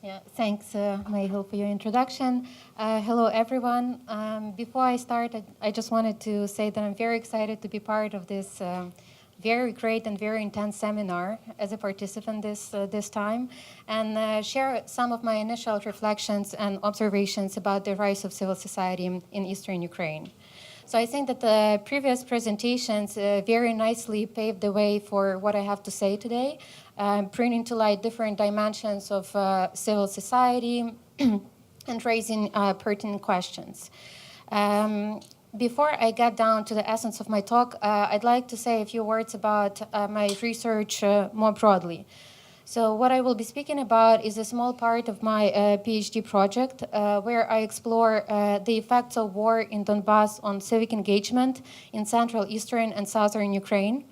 Yeah, thanks, Michael, for your introduction. Hello, everyone. Before I start, I just wanted to say that I'm very excited to be part of this very great and very intense seminar as a participant this time, and share some of my initial reflections and observations about the rise of civil society in Eastern Ukraine. So I think that the previous presentations very nicely paved the way for what I have to say today, bringing to light different dimensions of civil society and raising pertinent questions. Before I get down to the essence of my talk, I'd like to say a few words about my research more broadly. So what I will be speaking about is a small part of my PhD project where I explore the effects of war in Donbass on civic engagement in central, eastern, and southern Ukraine.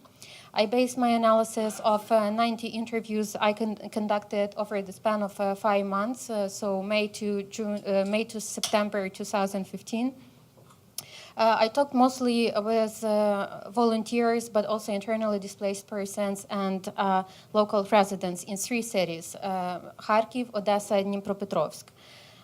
I based my analysis of 90 interviews I conducted over the span of 5 months, so May to September 2015. I talked mostly with volunteers, but also internally displaced persons and local residents in 3 cities, Kharkiv, Odessa, and Dnipropetrovsk.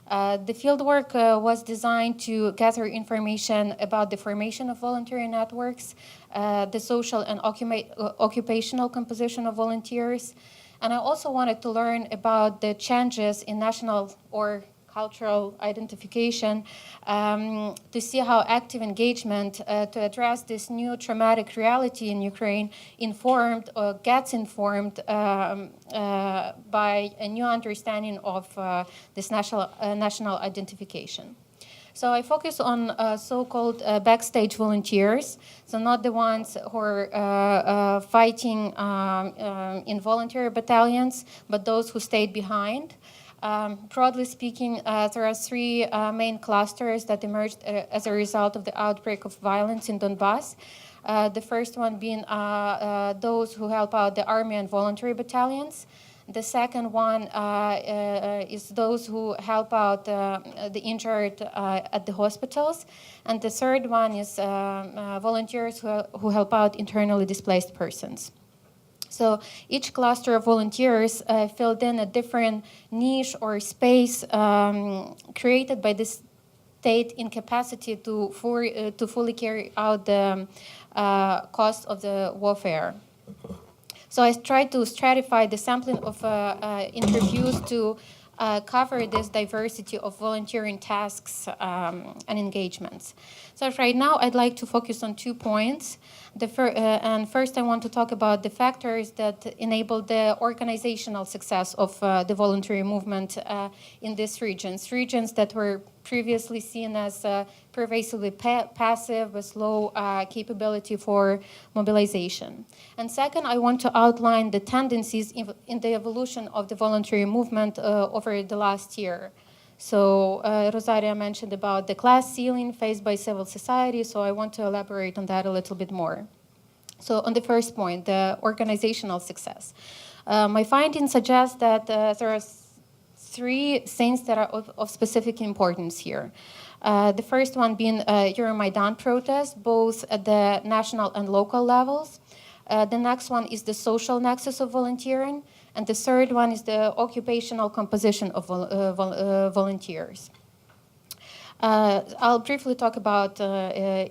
The fieldwork was designed to gather information about the formation of voluntary networks, the social and occupational composition of volunteers, and I also wanted to learn about the changes in national or cultural identification to see how active engagement to address this new traumatic reality in Ukraine informed or gets informed by a new understanding of this national identification. So I focus on so-called backstage volunteers, so not the ones who are fighting in voluntary battalions, but those who stayed behind. Broadly speaking, there are 3 main clusters that emerged as a result of the outbreak of violence in Donbass. The first one being those who help out the army and voluntary battalions. The second one is those who help out the injured at the hospitals. And the third one is volunteers who help out internally displaced persons. So each cluster of volunteers filled in a different niche or space created by the state incapacity to fully carry out the cost of the warfare. So I tried to stratify the sampling of interviews to cover this diversity of volunteering tasks and engagements. So right now I'd like to focus on 2 points. And first I want to talk about the factors that enable the organizational success of the voluntary movement in these regions that were previously seen as pervasively passive with low capability for mobilization. And second, I want to outline the tendencies in the evolution of the voluntary movement over the last year. So Rosaria mentioned about the glass ceiling faced by civil society, so I want to elaborate on that a little bit more. So on the first point, the organizational success. My findings suggest that there are 3 things that are of specific importance here. The first one being Euromaidan protests, both at the national and local levels. The next one is the social nexus of volunteering. And the third one is the occupational composition of volunteers. I'll briefly talk about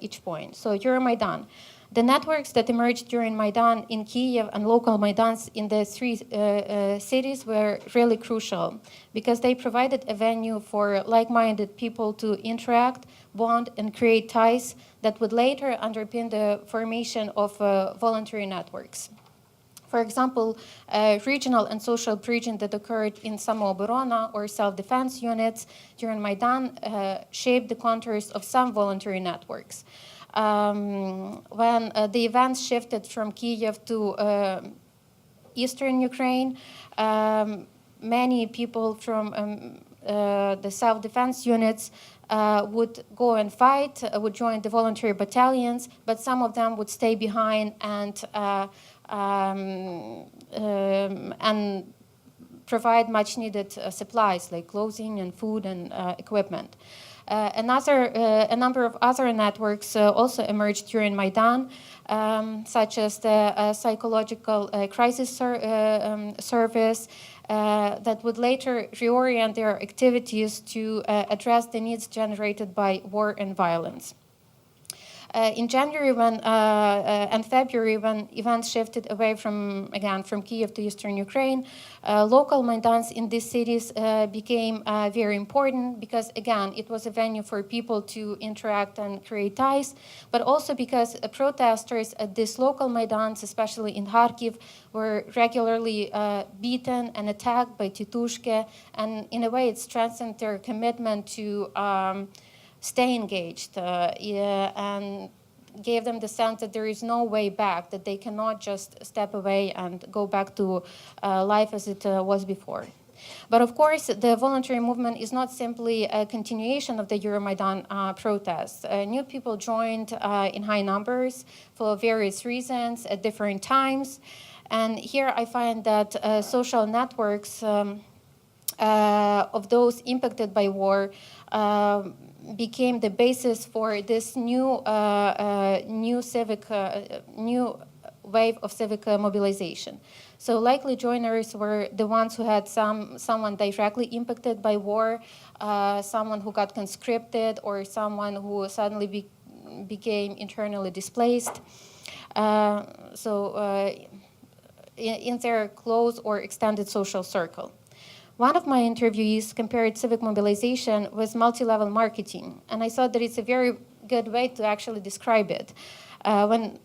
each point. So Euromaidan. The networks that emerged during Maidan in Kiev and local Maidans in the 3 cities were really crucial because they provided a venue for like-minded people to interact, bond, and create ties that would later underpin the formation of voluntary networks. For example, regional and social bridging that occurred in Samooborona or self-defense units during Maidan shaped the contours of some voluntary networks. When the events shifted from Kiev to eastern Ukraine, many people from the self-defense units would go and fight, would join the voluntary battalions, but some of them would stay behind and provide much needed supplies like clothing and food and equipment. A number of other networks also emerged during Maidan, such as the psychological crisis service, that would later reorient their activities to address the needs generated by war and violence. In January and February, when events shifted away from Kiev to eastern Ukraine, local Maidans in these cities became very important because, again, it was a venue for people to interact and create ties, but also because protesters at these local Maidans, especially in Kharkiv, were regularly beaten and attacked by Titushke, and in a way it strengthened their commitment to stay engaged and gave them the sense that there is no way back, that they cannot just step away and go back to life as it was before. But of course, the voluntary movement is not simply a continuation of the Euromaidan protests. New people joined in high numbers for various reasons at different times. And here I find that social networks of those impacted by war became the basis for this new wave of civic mobilization. So likely joiners were the ones who had someone directly impacted by war, someone who got conscripted, or someone who suddenly became internally displaced. In their close or extended social circle. One of my interviewees compared civic mobilization with multi-level marketing, and I thought that it's a very good way to actually describe it. When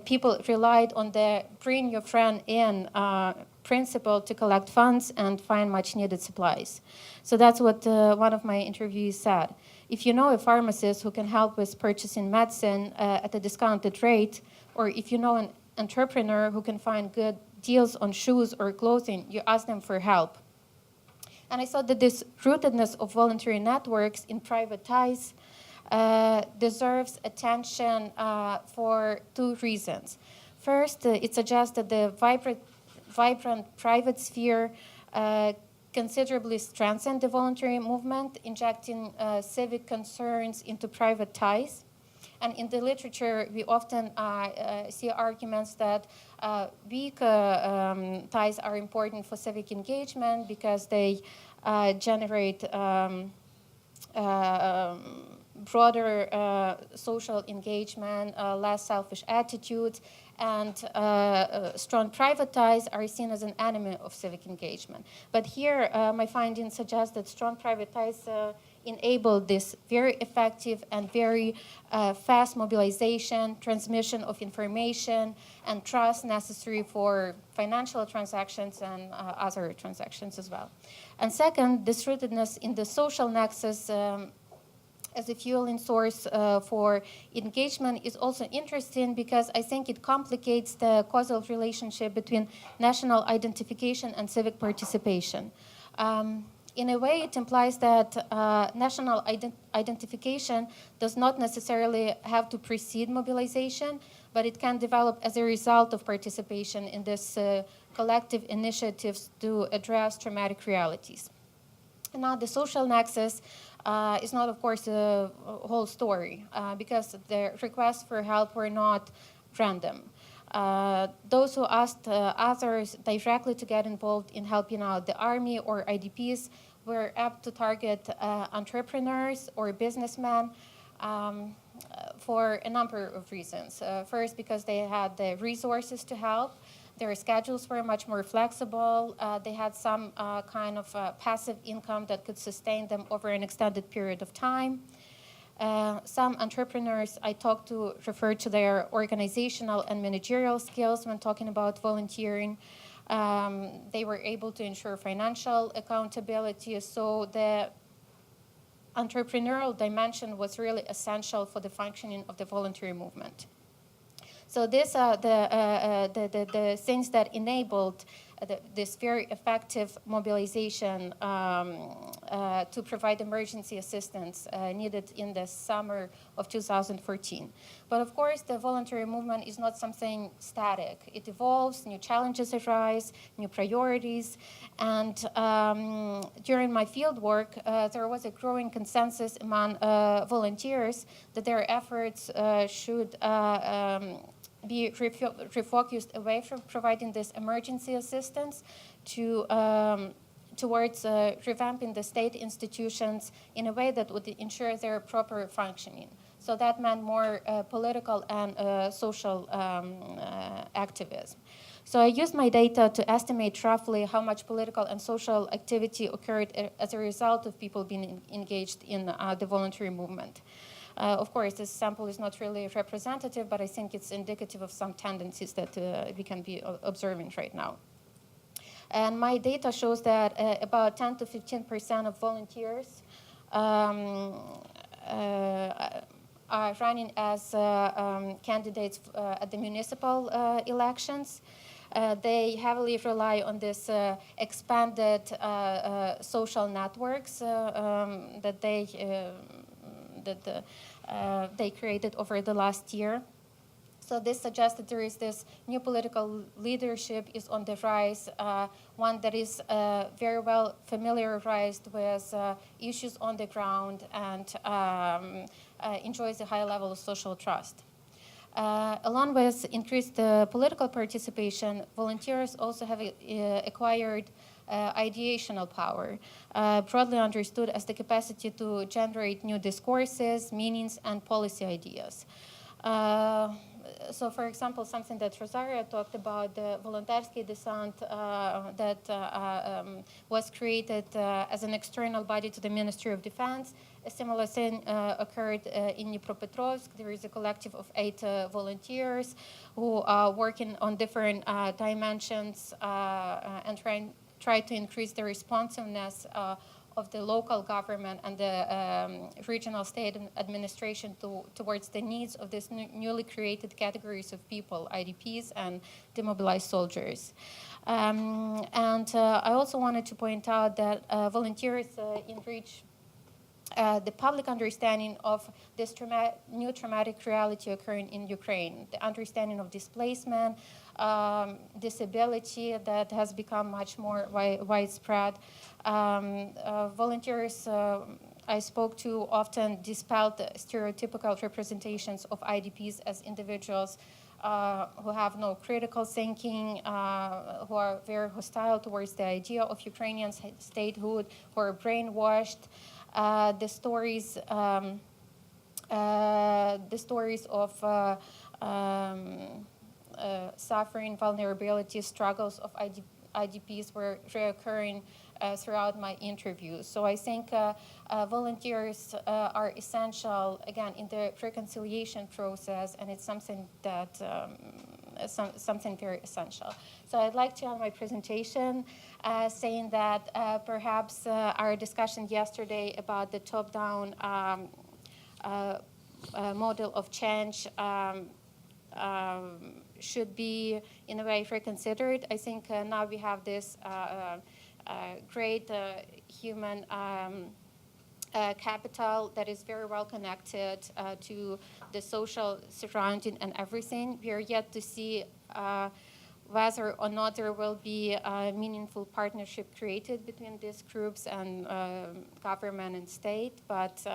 people relied on the bring your friend in principle to collect funds and find much needed supplies. So that's what one of my interviewees said. If you know a pharmacist who can help with purchasing medicine at a discounted rate, or if you know an entrepreneur who can find good deals on shoes or clothing, you ask them for help. And I thought that this rootedness of voluntary networks in private ties deserves attention for two reasons. First, it suggests that the vibrant private sphere considerably strengthened the voluntary movement, injecting civic concerns into private ties. And in the literature, we often see arguments that weak ties are important for civic engagement because they generate broader social engagement, less selfish attitudes, and strong private ties are seen as an enemy of civic engagement. But here, my findings suggest that strong private ties enable this very effective and very fast mobilization, transmission of information, and trust necessary for financial transactions and other transactions as well. And second, this rootedness in the social nexus as a fueling source for engagement is also interesting because I think it complicates the causal relationship between national identification and civic participation. In a way, it implies that national identification does not necessarily have to precede mobilization, but it can develop as a result of participation in this collective initiatives to address traumatic realities. And now the social nexus is not, of course, a whole story because the requests for help were not random. Those who asked others directly to get involved in helping out the army or IDPs were apt to target entrepreneurs or businessmen for a number of reasons. First, because they had the resources to help. Their schedules were much more flexible. They had some kind of passive income that could sustain them over an extended period of time. Some entrepreneurs I talked to referred to their organizational and managerial skills when talking about volunteering. They were able to ensure financial accountability, so the entrepreneurial dimension was really essential for the functioning of the voluntary movement. So these are the things that enabled this very effective mobilization to provide emergency assistance needed in the summer of 2014. But of course, the voluntary movement is not something static. It evolves, new challenges arise, new priorities. And during my field work, there was a growing consensus among volunteers that their efforts should be refocused away from providing this emergency assistance to towards revamping the state institutions in a way that would ensure their proper functioning. So that meant more political and social activism. So I used my data to estimate roughly how much political and social activity occurred as a result of people being engaged in the voluntary movement. Of course, this sample is not really representative, but I think it's indicative of some tendencies that we can be observing right now. And my data shows that about 10 to 15% of volunteers are running as candidates at the municipal elections. They heavily rely on this expanded social networks that they created over the last year. So this suggests that there is this new political leadership is on the rise, one that is very well familiarized with issues on the ground and enjoys a high level of social trust. Along with increased political participation, volunteers also have acquired ideational power, broadly understood as the capacity to generate new discourses, meanings, and policy ideas. So, for example, something that Rosaria talked about, the voluntarski descent that was created as an external body to the Ministry of Defense. A similar thing occurred in Dnipropetrovsk. There is a collective of 8 volunteers who are working on different dimensions and try to increase the responsiveness of the local government and the regional state administration towards the needs of these newly created categories of people, IDPs and demobilized soldiers. And I also wanted to point out that volunteers enrich the public understanding of this new traumatic reality occurring in Ukraine, the understanding of displacement, disability that has become much more widespread. Volunteers I spoke to often dispelled the stereotypical representations of IDPs as individuals who have no critical thinking, who are very hostile towards the idea of Ukrainian statehood, who are brainwashed. The stories of suffering, vulnerability, struggles of IDPs were reoccurring throughout my interviews. So I think volunteers are essential, again, in the reconciliation process, and it's something that something very essential. So I'd like to end my presentation saying that perhaps our discussion yesterday about the top-down model of change should be, in a way, reconsidered. I think now we have this great human capital that is very well connected to the social surrounding and everything. We are yet to see whether or not there will be a meaningful partnership created between these groups and government and state, but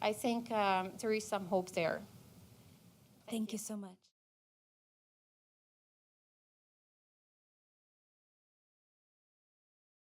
I think there is some hope there. Thank you so much.